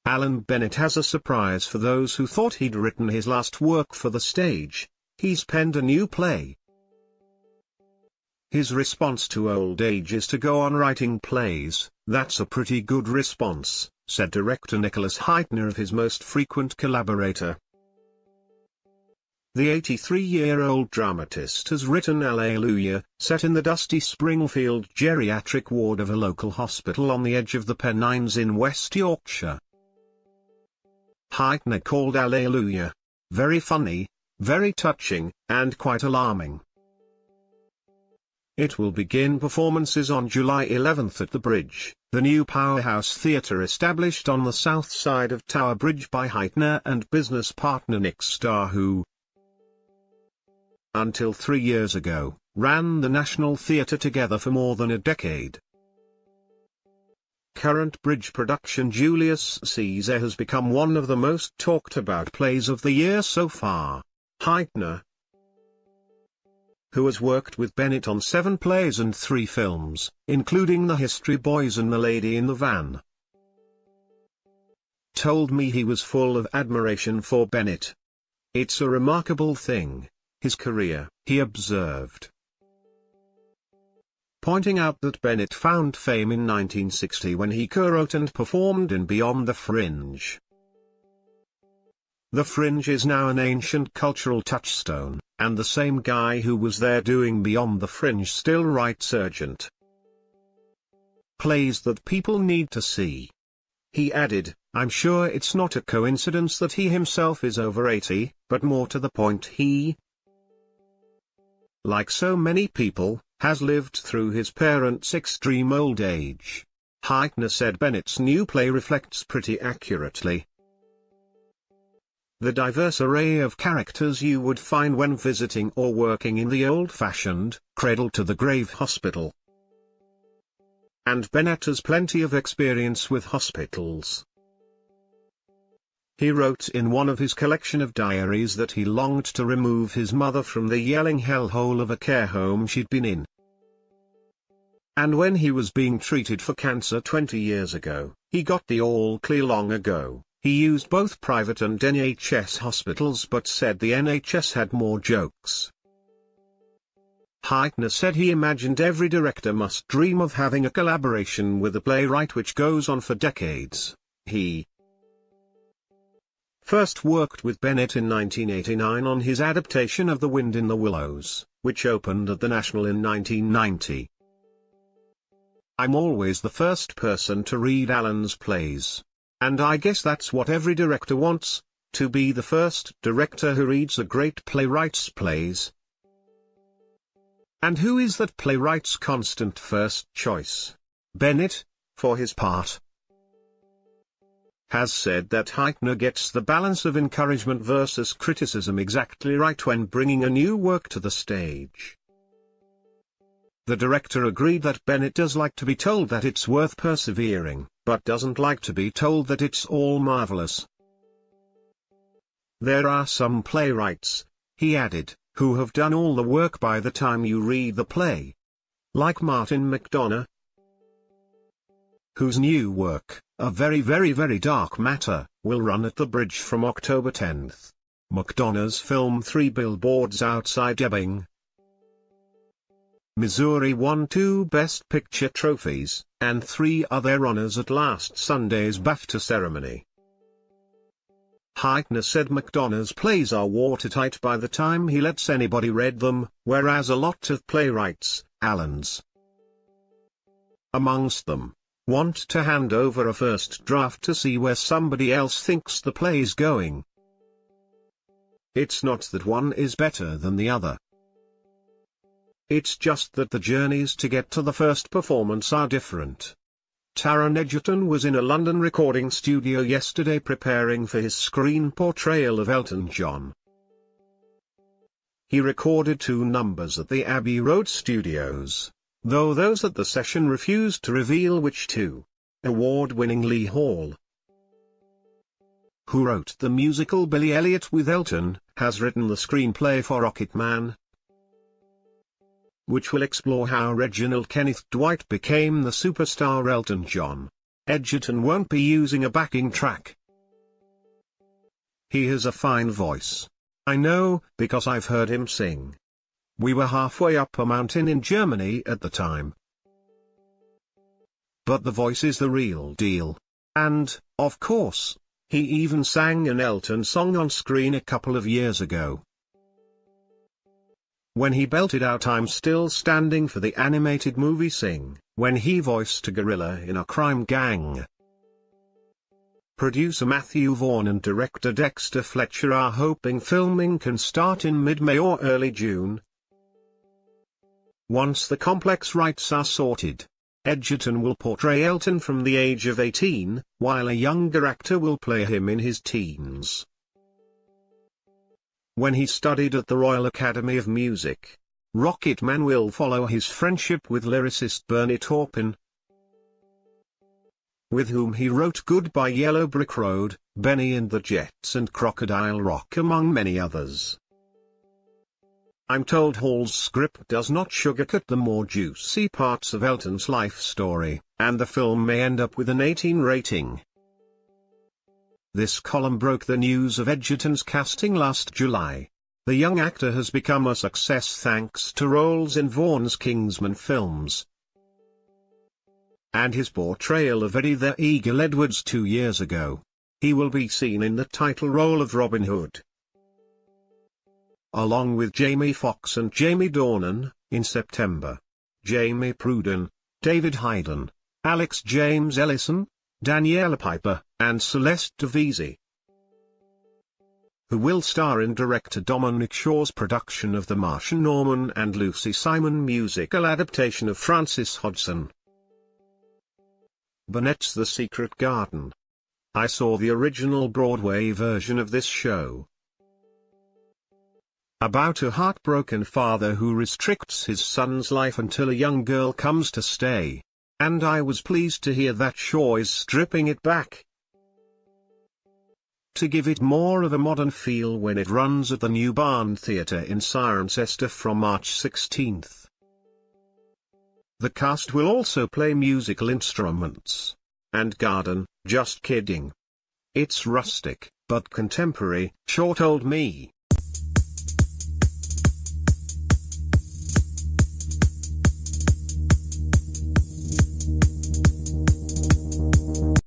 Alan Bennett has a surprise for those who thought he'd written his last work for the stage. He's penned a new play. His response to old age is to go on writing plays. "That's a pretty good response," said director Nicholas Heitner of his most frequent collaborator. The 83-year-old dramatist has written Allelujah, set in the dusty Springfield geriatric ward of a local hospital on the edge of the Pennines in West Yorkshire. Heitner called Allelujah very funny, very touching, and quite alarming. It will begin performances on July 11 at the Bridge, the new powerhouse theatre established on the south side of Tower Bridge by Heitner and business partner Nick Starr, who, until 3 years ago, ran the National Theatre together for more than a decade. Current Bridge production Julius Caesar has become one of the most talked about plays of the year so far. Heitner, who has worked with Bennett on 7 plays and 3 films, including The History Boys and The Lady in the Van, told me he was full of admiration for Bennett. "It's a remarkable thing, his career," he observed, pointing out that Bennett found fame in 1960 when he co-wrote and performed in Beyond the Fringe. The Fringe is now an ancient cultural touchstone, and the same guy who was there doing Beyond the Fringe still writes urgent plays that people need to see. He added, "I'm sure it's not a coincidence that he himself is over 80, but more to the point he, like so many people, has lived through his parents' extreme old age." Heitner said Bennett's new play reflects pretty accurately the diverse array of characters you would find when visiting or working in the old-fashioned, cradle-to-the-grave hospital. And Bennett has plenty of experience with hospitals. He wrote in one of his collection of diaries that he longed to remove his mother from the yelling hellhole of a care home she'd been in. And when he was being treated for cancer 20 years ago, he got the all clear long ago. He used both private and NHS hospitals but said the NHS had more jokes. Heitner said he imagined every director must dream of having a collaboration with a playwright which goes on for decades. He first worked with Bennett in 1989 on his adaptation of The Wind in the Willows, which opened at the National in 1990. "I'm always the first person to read Alan's plays. And I guess that's what every director wants, to be the first director who reads a great playwright's plays. And who is that playwright's constant first choice?" Bennett, for his part, has said that Heitner gets the balance of encouragement versus criticism exactly right when bringing a new work to the stage. The director agreed that Bennett does like to be told that it's worth persevering, but doesn't like to be told that it's all marvelous. "There are some playwrights," he added, "who have done all the work by the time you read the play. Like Martin McDonagh, whose new work, A Very Very Very Dark Matter, will run at the Bridge from October 10. McDonagh's film 3 Billboards Outside Ebbing, Missouri won 2 Best Picture trophies, and 3 other honors at last Sunday's BAFTA ceremony. Heitner said McDonagh's plays are watertight by the time he lets anybody read them, whereas a lot of playwrights, Alan's amongst them, want to hand over a first draft to see where somebody else thinks the play's going. It's not that one is better than the other. It's just that the journeys to get to the first performance are different." Taron Egerton was in a London recording studio yesterday preparing for his screen portrayal of Elton John. He recorded 2 numbers at the Abbey Road studios, though those at the session refused to reveal which 2. Award-winning Lee Hall, who wrote the musical Billy Elliot with Elton, has written the screenplay for Rocketman, which will explore how Reginald Kenneth Dwight became the superstar Elton John. Egerton won't be using a backing track, He has a fine voice. I know, because I've heard him sing. We were halfway up a mountain in Germany at the time. But the voice is the real deal. And, of course, he even sang an Elton song on screen a couple of years ago. When he belted out "I'm Still Standing" for the animated movie Sing, when he voiced a gorilla in a crime gang. Producer Matthew Vaughn and director Dexter Fletcher are hoping filming can start in mid-May or early June. Once the complex rights are sorted, Edgerton will portray Elton from the age of 18, while a younger actor will play him in his teens. When he studied at the Royal Academy of Music, Rocketman will follow his friendship with lyricist Bennett, with whom he wrote Goodbye Yellow Brick Road, Benny and the Jets and Crocodile Rock among many others. I'm told Hall's script does not sugarcoat the more juicy parts of Elton's life story, and the film may end up with an 18 rating. This column broke the news of Edgerton's casting last July. The young actor has become a success thanks to roles in Vaughn's Kingsman films and his portrayal of Eddie the Eagle Edwards 2 years ago. He will be seen in the title role of Robin Hood, along with Jamie Foxx and Jamie Dornan, in September. Jamie Pruden, David Hayden, Alex James Ellison, Daniela Piper, and Celeste DeVisi, who will star in director Dominic Shaw's production of The Martian Norman and Lucy Simon musical adaptation of Francis Hodgson. Bennett's The Secret Garden. I saw the original Broadway version of this show, about a heartbroken father who restricts his son's life until a young girl comes to stay. And I was pleased to hear that Shaw is stripping it back to give it more of a modern feel when it runs at the New Barn Theatre in Cirencester from March 16. The cast will also play musical instruments. And garden, just kidding. It's rustic, but contemporary, Shaw told me.